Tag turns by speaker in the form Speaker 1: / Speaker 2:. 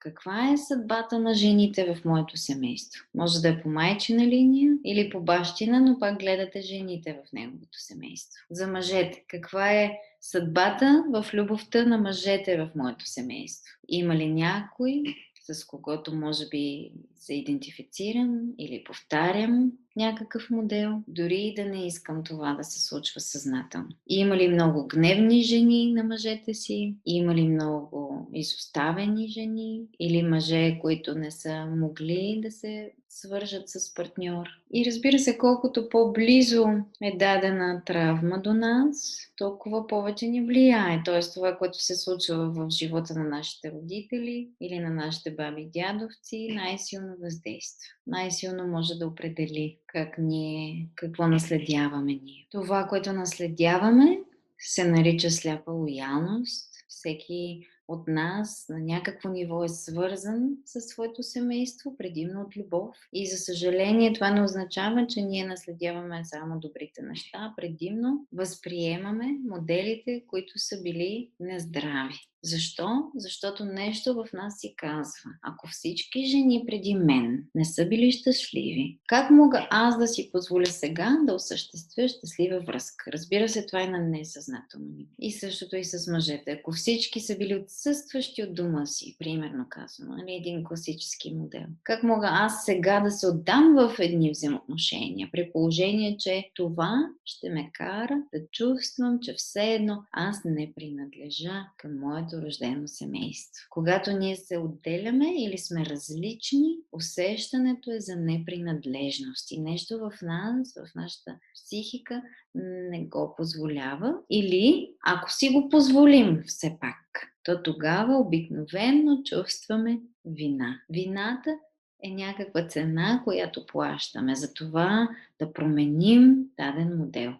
Speaker 1: Каква е съдбата на жените в моето семейство? Може да е по майчина линия или по бащина, но пак гледате жените в неговото семейство. За мъжете, каква е съдбата в любовта на мъжете в моето семейство? Има ли някой, с когото може би се идентифицирам или повтарям някакъв модел, дори и да не искам това да се случва съзнателно? Има ли много гневни жени на мъжете си? Има ли много изоставени жени? Или мъже, които не са могли да се свържат с партньор? И разбира се, колкото по-близо е дадена травма до нас, толкова повече ни влияе. Т.е. това, което се случва в живота на нашите родители или на нашите баби и дядовци, най-силно въздейства. Най-силно може да определи какво наследяваме ние. Това, което наследяваме, се нарича сляпа лоялност. Всеки от нас на някакво ниво е свързан със своето семейство, предимно от любов. И за съжаление това не означава, че ние наследяваме само добрите неща, предимно възприемаме моделите, които са били нездрави. Защо? Защото нещо в нас си казва: ако всички жени преди мен не са били щастливи, как мога аз да си позволя сега да осъществя щастлива връзка? Разбира се, това е на несъзнателно ниво. И същото и с мъжете. Ако всички са били отсъстващи от дома си, примерно казано, един класически модел, как мога аз сега да се отдам в едни взаимоотношения, при положение, че това ще ме кара да чувствам, че все едно аз не принадлежа към моето рождено семейство. Когато ние се отделяме или сме различни, усещането е за непринадлежност и нещо в нас, в нашата психика не го позволява. Или, ако си го позволим все пак, то тогава обикновено чувстваме вина. Вината е някаква цена, която плащаме за това да променим даден модел.